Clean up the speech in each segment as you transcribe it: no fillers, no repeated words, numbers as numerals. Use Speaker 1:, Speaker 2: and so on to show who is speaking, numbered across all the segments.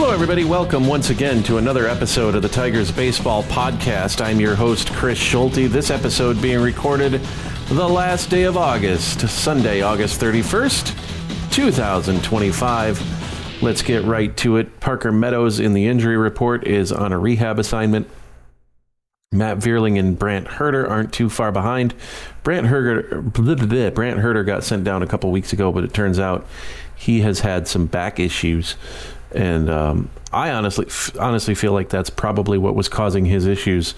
Speaker 1: Hello, everybody. Welcome once again to another episode of the Tigers Baseball Podcast. I'm your host, Chris Schulte. This episode being recorded the last day of August, Sunday, August 31st, 2025. Let's get right to it. Parker Meadows in the injury report is on a rehab assignment. Matt Vierling and Brant Herter aren't too far behind. Brant Herter got sent down a couple weeks ago, but it turns out he has had some back issues. And I honestly feel like that's probably what was causing his issues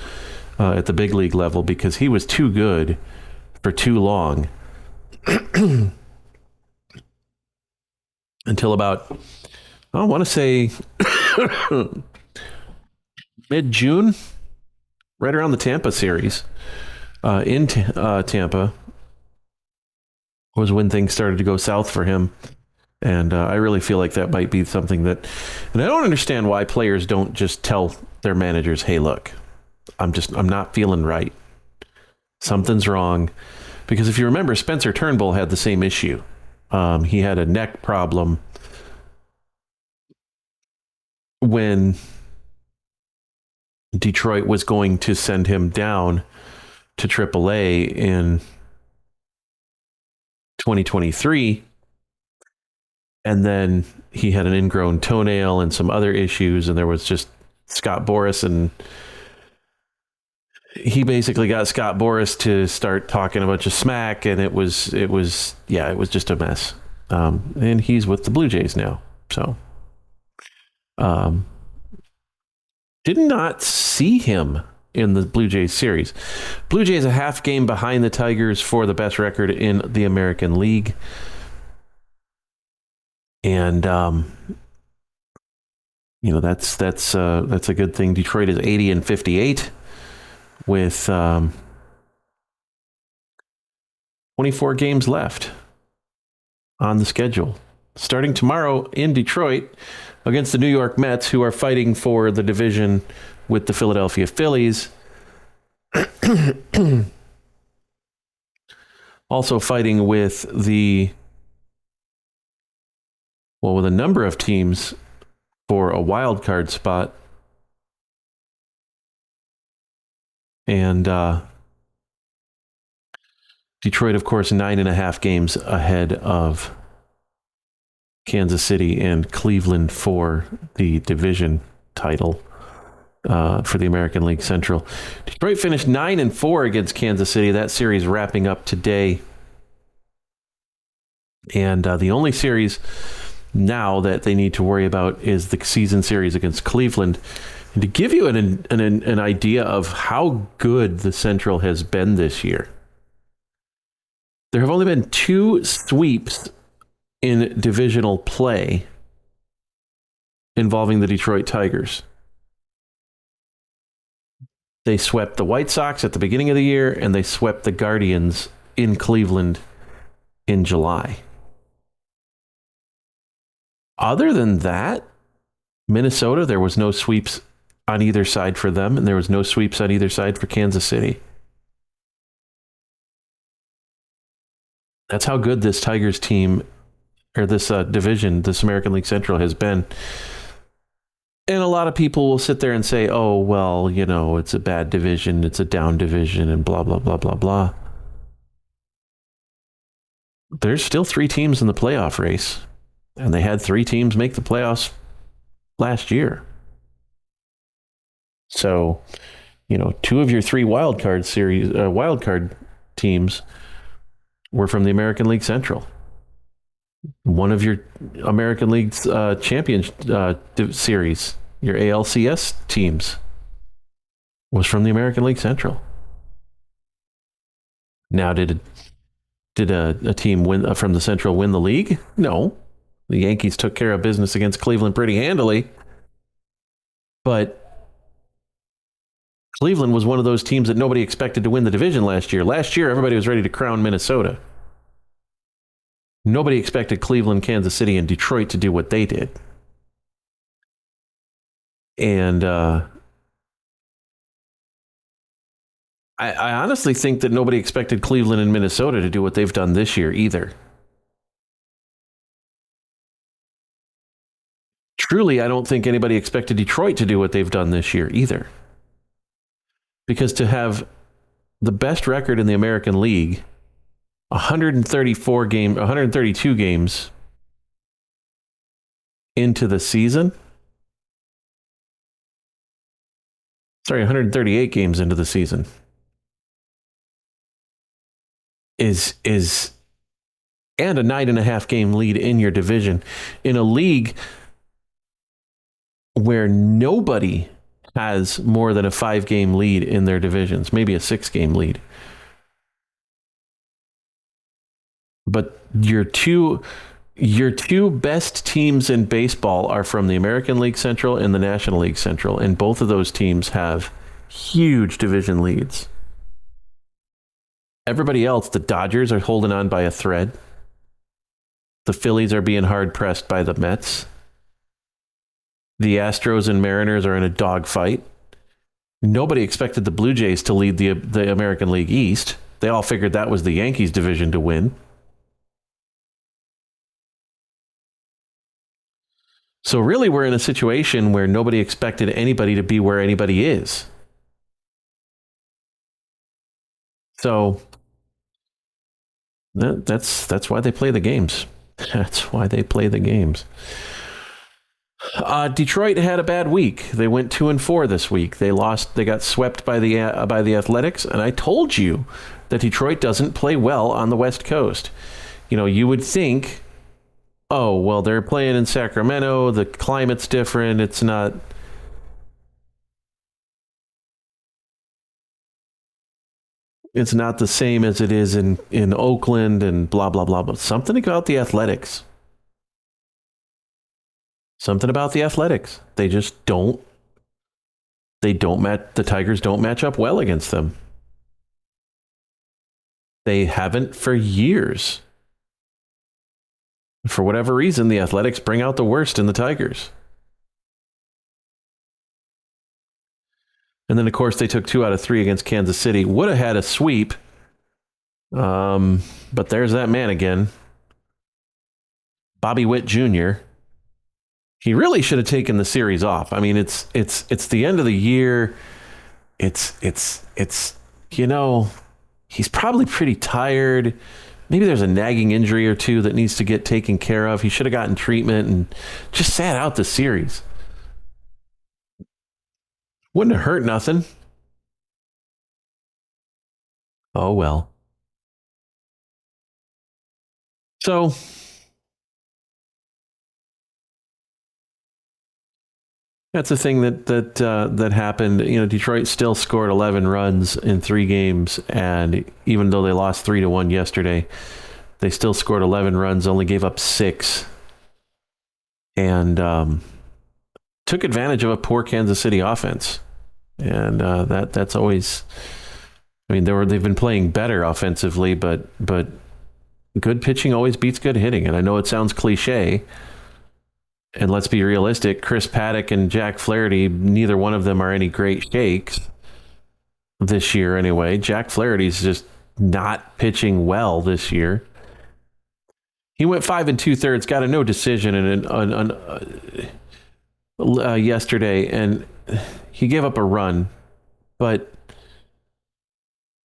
Speaker 1: at the big league level, because he was too good for too long until about, I want to say mid-June, right around the Tampa series in Tampa was when things started to go south for him. And I really feel like that might be something that, and I don't understand why players don't just tell their managers, hey, look, I'm not feeling right. Something's wrong. Because if you remember, Spencer Turnbull had the same issue. He had a neck problem when Detroit was going to send him down to AAA in 2023. And then he had an ingrown toenail and some other issues, and there was just Scott Boras, and he basically got Scott Boras to start talking a bunch of smack, and it was just a mess. And he's with the Blue Jays now, so did not see him in the Blue Jays series. Blue Jays a half game behind the Tigers for the best record in the American League. And that's a good thing. Detroit is 80-58 with 24 games left on the schedule. Starting tomorrow in Detroit against the New York Mets, who are fighting for the division with the Philadelphia Phillies. Also fighting with with a number of teams for a wild card spot. And Detroit, of course, 9.5 games ahead of Kansas City and Cleveland for the division title for the American League Central. Detroit finished 9-4 against Kansas City. That series wrapping up today. And the only series now that they need to worry about is the season series against Cleveland. And to give you an idea of how good the Central has been this year, there have only been 2 sweeps in divisional play involving the Detroit Tigers. They swept the White Sox at the beginning of the year, and they swept the Guardians in Cleveland in July. Other than that, Minnesota, there was no sweeps on either side for them, and there was no sweeps on either side for Kansas City. That's how good this Tigers team, or this division, this American League Central has been. And a lot of people will sit there and say, oh, well, it's a bad division, it's a down division, and blah, blah, blah, blah, blah. There's still 3 teams in the playoff race. And they had 3 teams make the playoffs last year. So, 2 of your 3 wild card teams were from the American League Central. One of your American League's champion series, your ALCS teams, was from the American League Central. Now, did a team win from the Central win the league? No. The Yankees took care of business against Cleveland pretty handily. But Cleveland was one of those teams that nobody expected to win the division last year. Last year, everybody was ready to crown Minnesota. Nobody expected Cleveland, Kansas City, and Detroit to do what they did. And I honestly think that nobody expected Cleveland and Minnesota to do what they've done this year either. truly, I don't think anybody expected Detroit to do what they've done this year either. Because to have the best record in the American League, 132 games into the season. Sorry, 138 games into the season is and a 9.5 game lead in your division in a league where nobody has more than a 5 game lead in their divisions, maybe a 6 game lead. But your two best teams in baseball are from the American League Central and the National League Central, and both of those teams have huge division leads. Everybody else, the Dodgers are holding on by a thread. The Phillies are being hard pressed by the Mets. The Astros and Mariners are in a dogfight. Nobody expected the Blue Jays to lead the American League East. They all figured that was the Yankees division to win. So really, we're in a situation where nobody expected anybody to be where anybody is. So that's why they play the games. That's why they play the games. Detroit had a bad week. They went 2-4 this week. They lost. They got swept by the Athletics. And I told you that Detroit doesn't play well on the West Coast. You know, you would think, oh, well, they're playing in Sacramento. The climate's different. It's not the same as it is in Oakland and blah, blah, blah. But something about the Athletics. Something about the Athletics. They just don't. The Tigers don't match up well against them. They haven't for years. For whatever reason, the Athletics bring out the worst in the Tigers. And then, of course, they took 2 out of 3 against Kansas City. Would have had a sweep. But there's that man again. Bobby Witt Jr. He really should have taken the series off. I mean, it's the end of the year. It's you know, he's probably pretty tired. Maybe there's a nagging injury or two that needs to get taken care of. He should have gotten treatment and just sat out the series. Wouldn't have hurt nothing. Oh, well. So that's the thing that happened. You know, Detroit still scored 11 runs in 3 games, and even though they lost 3-1 yesterday, they still scored 11 runs, only gave up 6, and took advantage of a poor Kansas City offense. And that's always. I mean, they've been playing better offensively, but good pitching always beats good hitting. And I know it sounds cliche. And let's be realistic, Chris Paddock and Jack Flaherty, neither one of them are any great shakes this year anyway. Jack Flaherty's just not pitching well this year. He went 5 2/3, got a no decision yesterday, and he gave up a run, but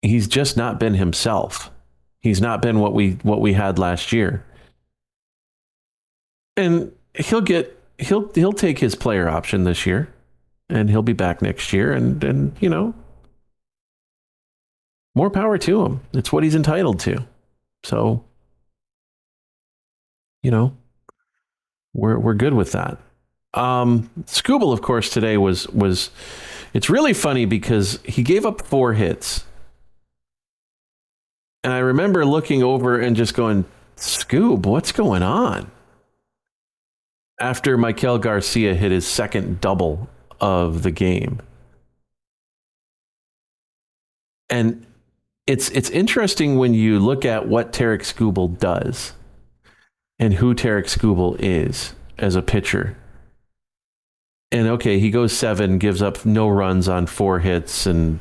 Speaker 1: he's just not been himself. He's not been what we had last year. And he'll take his player option this year, and he'll be back next year, and you know, more power to him. It's what he's entitled to. So, you know, we're good with that. Skubal, of course, today was it's really funny because he gave up 4 hits. And I remember looking over and just going, Scoob, what's going on? After Maikel Garcia hit his second double of the game. And it's interesting when you look at what Tarik Skubal does and who Tarik Skubal is as a pitcher. And okay, he goes 7, gives up no runs on 4 hits, and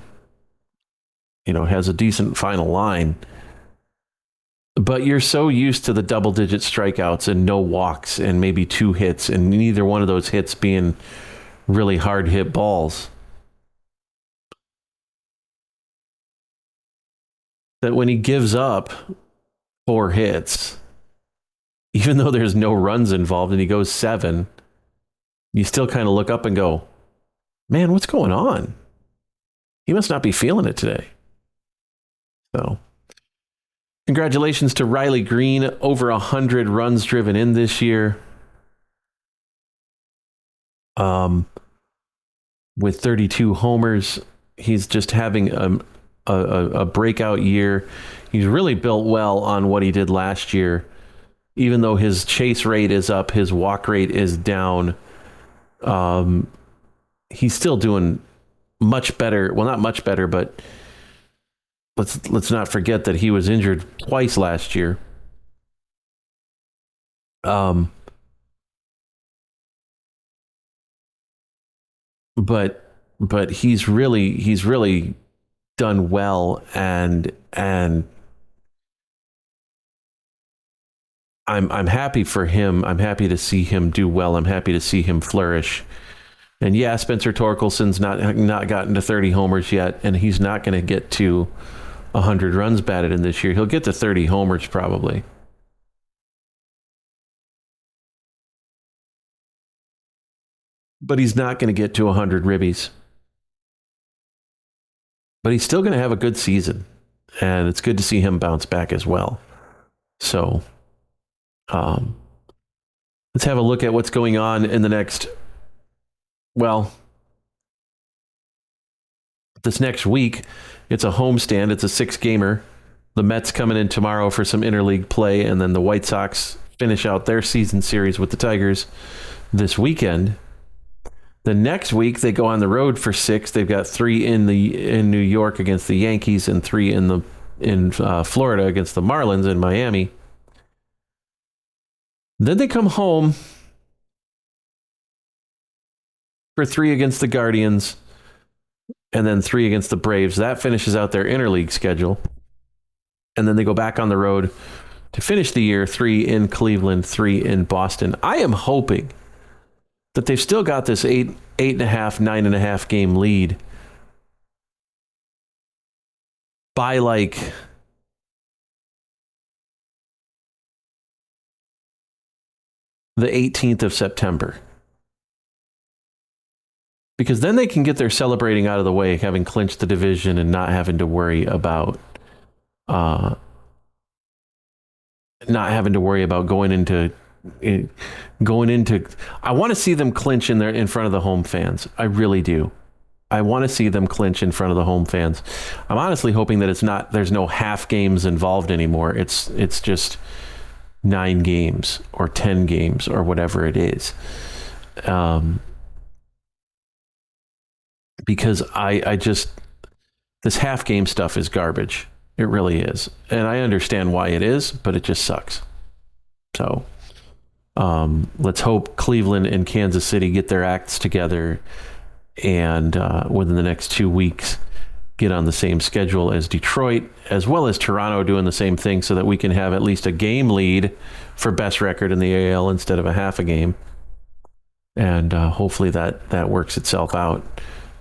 Speaker 1: you know, has a decent final line. But you're so used to the double-digit strikeouts and no walks and maybe 2 hits, and neither one of those hits being really hard hit balls, that when he gives up 4 hits, even though there's no runs involved and he goes 7, you still kind of look up and go, man, what's going on? He must not be feeling it today. So congratulations to Riley Green, over 100 runs driven in this year. With 32 homers, he's just having a breakout year. He's really built well on what he did last year. Even though his chase rate is up, his walk rate is down. He's still doing much better. Well, not much better, but let's not forget that he was injured twice last year. But he's really done well, and I'm happy for him. I'm happy to see him do well. I'm happy to see him flourish. And yeah, Spencer Torkelson's not gotten to 30 homers yet, and he's not going to get to 100 runs batted in this year. He'll get to 30 homers probably. But he's not going to get to 100 ribbies. But he's still going to have a good season, and it's good to see him bounce back as well. So let's have a look at what's going on in the next, this next week. It's a homestand. It's a 6-gamer. The Mets coming in tomorrow for some interleague play, and then the White Sox finish out their season series with the Tigers this weekend. The next week they go on the road for 6. They've got 3 in New York against the Yankees and 3 in Florida against the Marlins in Miami. Then they come home for 3 against the Guardians and then 3 against the Braves. That finishes out their interleague schedule. And then they go back on the road to finish the year, 3 in Cleveland, 3 in Boston. I am hoping that they've still got this 8.5, 9.5 game lead by like the 18th of September. Because then they can get their celebrating out of the way, having clinched the division and not having to worry about going into. I want to see them clinch in front of the home fans. I really do. I want to see them clinch in front of the home fans. I'm honestly hoping that there's no half games involved anymore. It's just 9 games or 10 games or whatever it is. Because I just, this half game stuff is garbage. It really is. And I understand why it is, but it just sucks. So let's hope Cleveland and Kansas City get their acts together and within the next 2 weeks get on the same schedule as Detroit, as well as Toronto doing the same thing, so that we can have at least a game lead for best record in the AL instead of a half a game. And hopefully that works itself out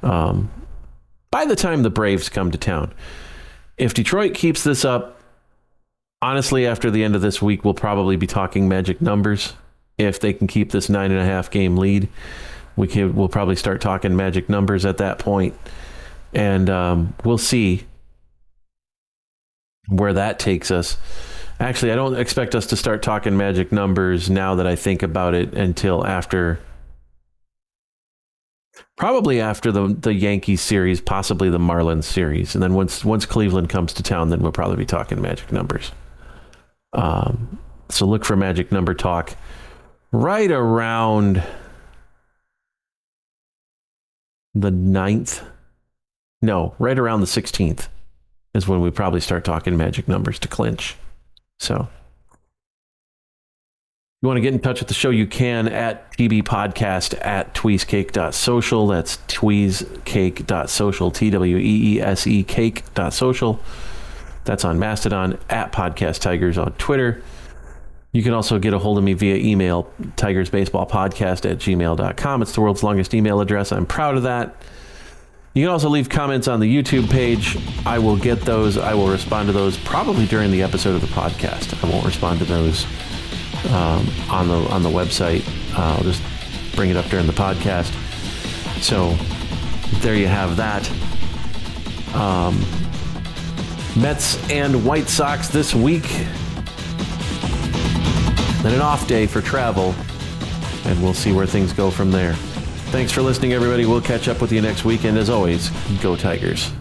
Speaker 1: by the time the Braves come to town. If Detroit keeps this up, honestly, after the end of this week, we'll probably be talking magic numbers. If they can keep this 9.5 game lead, we'll probably start talking magic numbers at that point. And we'll see where that takes us. Actually, I don't expect us to start talking magic numbers now that I think about it until probably after the Yankees series, possibly the Marlins series. And then once Cleveland comes to town, then we'll probably be talking magic numbers. So look for magic number talk right around the 9th. No, right around the 16th is when we probably start talking magic numbers to clinch. So you want to get in touch with the show, you can at tbpodcast at tweezecake.social. That's tweezecake.social, TWEESE cake.social. That's on Mastodon, at Podcast Tigers on Twitter. You can also get a hold of me via email, tigersbaseballpodcast@gmail.com. It's the world's longest email address. I'm proud of that. You can also leave comments on the YouTube page. I will get those. I will respond to those probably during the episode of the podcast. I won't respond to those on the website. I'll just bring it up during the podcast. So there you have that. Mets and White Sox this week. Then an off day for travel. And we'll see where things go from there. Thanks for listening, everybody. We'll catch up with you next week. And as always, go Tigers.